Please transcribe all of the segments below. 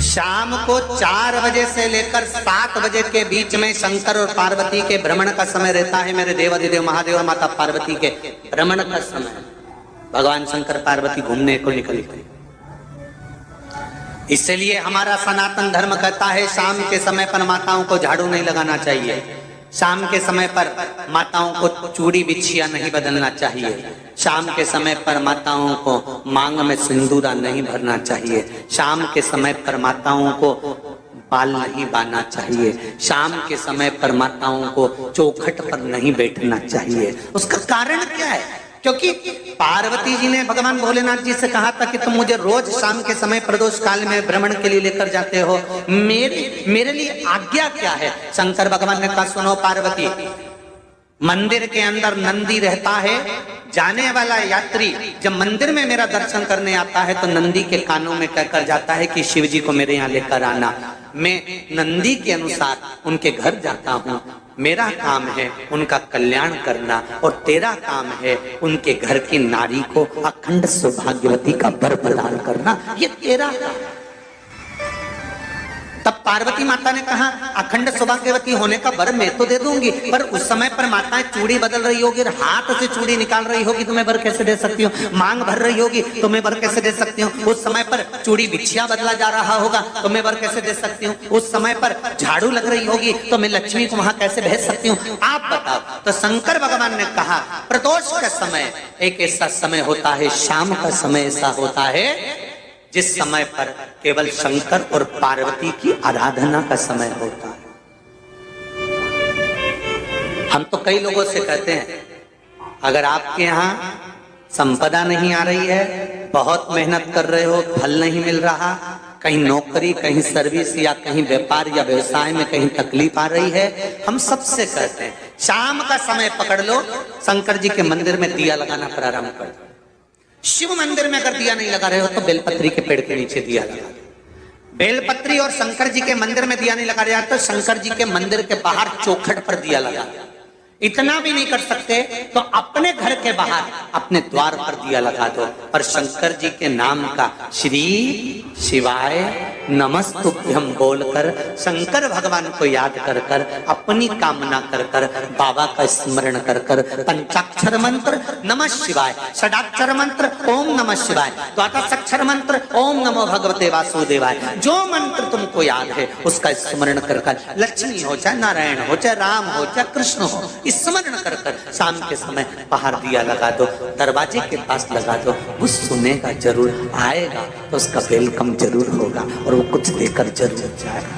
शाम को 4 बजे से लेकर 7 बजे के बीच में शंकर और पार्वती के भ्रमण का समय रहता है। मेरे देवाधिदेव महादेव और माता पार्वती के भ्रमण का समय, भगवान शंकर पार्वती घूमने को निकलते। इसलिए हमारा सनातन धर्म कहता है शाम के समय पर माताओं को झाड़ू नहीं लगाना चाहिए, शाम के समय पर माताओं को चूड़ी बिछिया नहीं बदलना चाहिए, शाम के समय पर माताओं को मांग में सिंदूरा नहीं भरना चाहिए, शाम के समय पर माताओं को बाल नहीं बांधना चाहिए, शाम के समय पर माताओं को चौखट पर नहीं बैठना चाहिए। उसका कारण क्या है? क्योंकि पार्वती जी ने भगवान भोलेनाथ जी से कहा था कि तुम मुझे रोज शाम के समय प्रदोष काल में भ्रमण के लिए लेकर जाते हो, मेरे लिए आज्ञा क्या है? शंकर भगवान ने कहा सुनो पार्वती, मंदिर के अंदर नंदी रहता है, जाने वाला यात्री जब मंदिर में मेरा दर्शन करने आता है तो नंदी के कानों में कहकर जाता है कि शिव जी को मेरे यहाँ लेकर आना। मैं नंदी के अनुसार उनके घर जाता हूँ, मेरा काम है उनका कल्याण करना और तेरा काम है उनके घर की नारी को अखंड सौभाग्यवती का वर प्रदान करना, ये तेरा काम। तब पार्वती माता ने कहा अखंड सौभाग्यवती होने का वर मैं तो दे दूंगी, पर उस समय पर माताएं चूड़ी बदल रही होगी, हाथ से चूड़ी निकाल रही होगी तो मैं वर कैसे दे सकती हूँ? मांग भर रही होगी तो मैं वर कैसे दे सकती हूँ? उस समय पर चूड़ी बिछिया बदला जा रहा होगा तो मैं वर कैसे दे सकती हूँ? उस समय पर झाड़ू लग रही होगी तो मैं लक्ष्मी को वहां कैसे भेज सकती हूँ? आप बताओ। तो शंकर भगवान ने कहा प्रदोष का समय एक ऐसा समय होता है, शाम का समय ऐसा होता है जिस समय पर केवल शंकर और पार्वती की आराधना का समय होता है। हम तो कई लोगों से कहते हैं अगर आपके यहाँ संपदा नहीं आ रही है, बहुत मेहनत कर रहे हो, फल नहीं मिल रहा, कहीं नौकरी, कहीं सर्विस या कहीं व्यापार या व्यवसाय में कहीं तकलीफ आ रही है, हम सबसे कहते हैं शाम का समय पकड़ लो, शंकर जी के मंदिर में दिया लगाना प्रारंभ कर दो। शिव मंदिर में अगर दिया नहीं लगा रहे हो तो बेलपत्री के पेड़ के नीचे दिया लगा। बेलपत्री और शंकर जी के मंदिर में दिया नहीं लगा रहा तो शंकर जी के मंदिर के बाहर चौखट पर दिया लगा। इतना भी नहीं कर सकते तो अपने घर के बाहर अपने द्वार पर दिया लगा दो, पर शंकर जी के नाम का श्री शिवाय नमस्तुभ्यम बोलकर शंकर भगवान को याद कर कर अपनी कामना कर कर बाबा का स्मरण कर कर पंचाक्षर मंत्र नमः शिवाय, षडाक्षर मंत्र ओम नमः शिवाय, द्वादशाक्षर मंत्र ओम नमो भगवते वासुदेवाय, जो मंत्र तुमको याद है उसका स्मरण कर कर लक्ष्मी हो चाहे नारायण हो चाहे राम हो चाहे कृष्ण हो स्मरण कर कर शाम के समय बाहर दिया लगा दो, दरवाजे के पास लगा दो। वो सुनेगा जरूर, आएगा तो उसका वेलकम जरूर होगा और वो कुछ देकर जरूर जाएगा।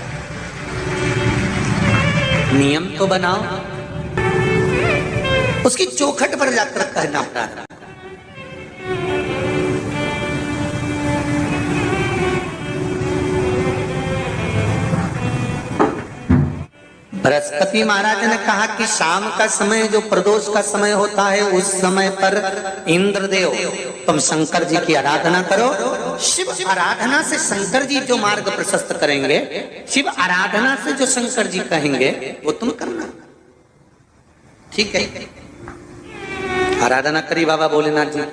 नियम तो बनाओ, उसकी चौखट पर जाकर कहना प्रारंभ। बृहस्पति महाराज ने कहा कि शाम का समय जो प्रदोष का समय होता है उस समय पर इंद्रदेव तुम शंकर जी की आराधना करो। शिव आराधना से शंकर जी जो मार्ग प्रशस्त करेंगे, शिव आराधना से जो शंकर जी कहेंगे वो तुम करना, ठीक है? आराधना करी बाबा भोलेनाथ जी।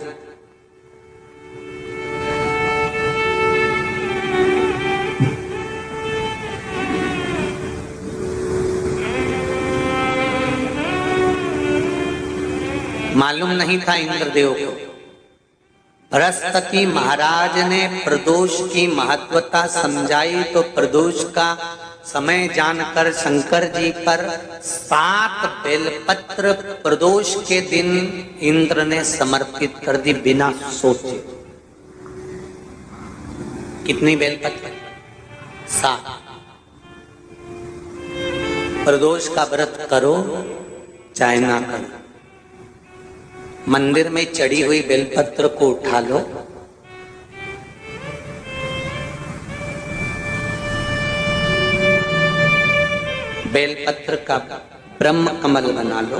मालूम नहीं था इंद्रदेव को। बृहस्पति महाराज ने प्रदोष की महत्वता समझाई तो प्रदोष का समय जानकर शंकर जी पर 7 बेलपत्र प्रदोष के दिन इंद्र ने समर्पित कर दी बिना सोचे। कितनी बेलपत्र? 7। प्रदोष का व्रत करो चाहे ना करो, मंदिर में चढ़ी हुई बेलपत्र को उठा लो, बेलपत्र का ब्रह्म कमल बना लो,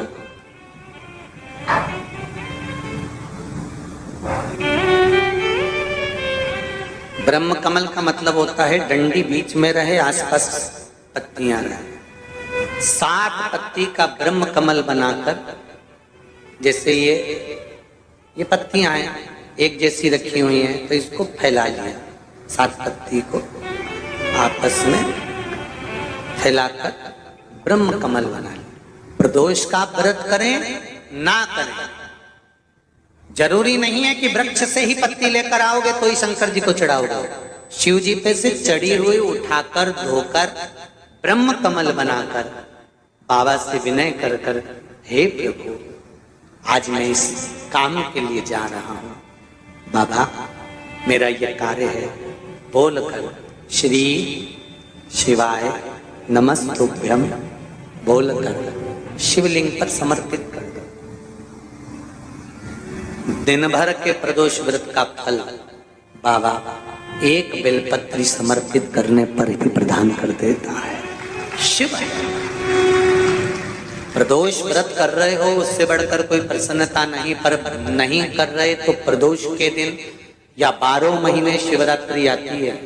ब्रह्म कमल का मतलब होता है डंडी बीच में रहे, आसपास पत्तियां रहे। 7 पत्ती का ब्रह्म कमल बनाकर, जैसे ये पत्तियां हैं एक जैसी रखी हुई हैं तो इसको फैला लिया 7 पत्ती को, आपस में फैलाकर ब्रह्म कमल बना लें। प्रदोष का व्रत करें ना करें, जरूरी नहीं है कि वृक्ष से ही पत्ती लेकर आओगे तो ही शंकर जी को चढ़ाओगे। शिव जी पे से चढ़ी हुई उठाकर धोकर ब्रह्म कमल बनाकर बाबा से विनय कर कर, हे प्रभु आज मैं इस काम के लिए जा रहा हूं, बाबा मेरा यह कार्य है, बोलकर श्री शिवाय नमस्तुभ्यम बोलकर शिवलिंग पर समर्पित कर दो। दिन भर के प्रदोष व्रत का फल बाबा एक बेलपत्री समर्पित करने पर ही प्रदान कर देता है। शिव है। प्रदोष व्रत कर रहे हो उससे बढ़कर कोई प्रसन्नता नहीं, पर नहीं कर रहे तो प्रदोष के दिन या 12 महीने शिवरात्रि आती है।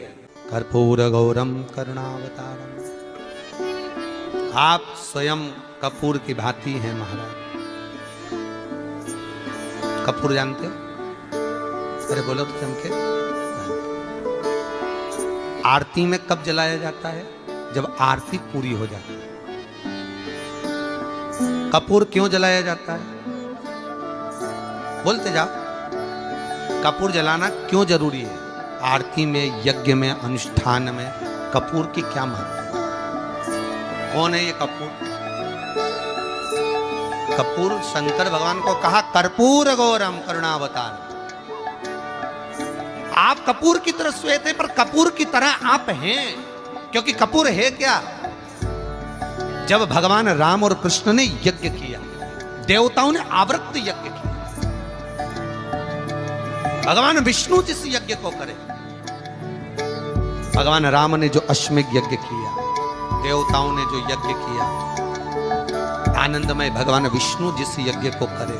कर्पूर गौरम करुणावतारम। आप स्वयं कपूर की भांति हैं महाराज। कपूर जानते हो? अरे बोलो तो चमके। आरती में कब जलाया जाता है? जब आरती पूरी हो जाती है। कपूर क्यों जलाया जाता है? बोलते जाओ। कपूर जलाना क्यों जरूरी है? आरती में, यज्ञ में, अनुष्ठान में कपूर की क्या महत्व? कौन है ये कपूर? कपूर शंकर भगवान को कहा कर्पूर गौरम करुणावतार। आप कपूर की तरह श्वेत है, पर कपूर की तरह आप हैं, क्योंकि कपूर है क्या? जब भगवान राम और कृष्ण ने यज्ञ किया, देवताओं ने आवृत्त यज्ञ किया। भगवान विष्णु जिस यज्ञ को करे, भगवान राम ने जो अश्वमेध यज्ञ किया, देवताओं ने जो यज्ञ किया, आनंदमय भगवान विष्णु जिस यज्ञ को करे,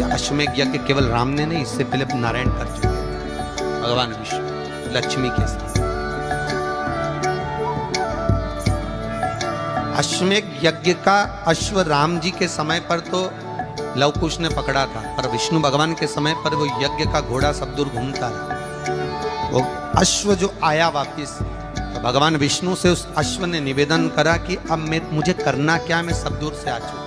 यह अश्वमेध यज्ञ केवल राम ने नहीं, इससे पहले नारायण कर चुके थे। भगवान विष्णु लक्ष्मी के साथ अश्वमेध यज्ञ का अश्व राम जी के समय पर तो लवकुश ने पकड़ा था, पर विष्णु भगवान के समय पर वो यज्ञ का घोड़ा सब दूर घूमता रहा। वो अश्व जो आया वापिस, तो भगवान विष्णु से उस अश्व ने निवेदन करा कि अब मुझे करना क्या, मैं सब दूर से आ चुका,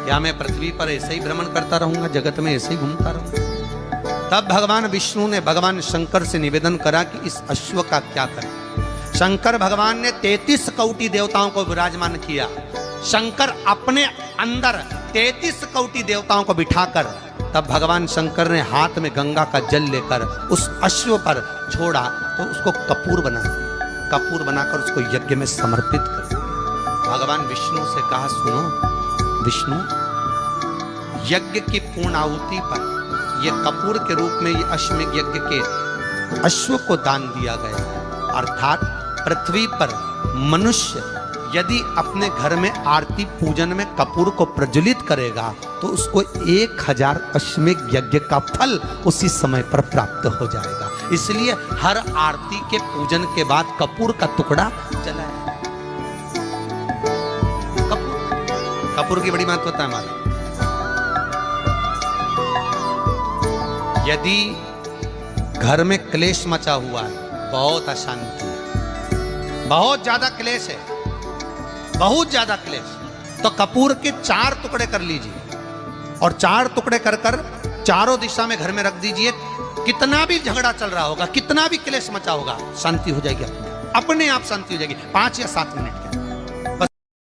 क्या मैं पृथ्वी पर ऐसे ही भ्रमण करता रहूंगा, जगत में ऐसे ही घूमता रहूंगा? तब भगवान विष्णु ने भगवान शंकर से निवेदन करा कि इस अश्व का क्या करें। शंकर भगवान ने 33 कोटि देवताओं को विराजमान किया। शंकर अपने अंदर 33 कोटि देवताओं को बिठाकर, तब भगवान शंकर ने हाथ में गंगा का जल लेकर उस अश्व पर छोड़ा, तो उसको कपूर बना दिया। कपूर बनाकर उसको यज्ञ में समर्पित कर दिया। भगवान विष्णु से कहा, सुनो विष्णु, यज्ञ की पूर्ण आहुति पर ये कपूर के रूप में ये अश्वमेध यज्ञ के अश्व को दान दिया गया। अर्थात पृथ्वी पर मनुष्य यदि अपने घर में आरती पूजन में कपूर को प्रज्वलित करेगा तो उसको 1000 अश्वमेध यज्ञ का फल उसी समय पर प्राप्त हो जाएगा। इसलिए हर आरती के पूजन के बाद कपूर का टुकड़ा जलाया। कपूर की बड़ी महत्वता है हमारी। यदि घर में क्लेश मचा हुआ है, बहुत अशांति है, बहुत ज्यादा क्लेश है, बहुत ज्यादा क्लेश, तो कपूर के 4 टुकड़े कर लीजिए और 4 टुकड़े कर कर चारों दिशा में घर में रख दीजिए। कितना भी झगड़ा चल रहा होगा, कितना भी क्लेश मचा होगा, शांति हो जाएगी, अपने आप शांति हो जाएगी 5 या 7 मिनट के।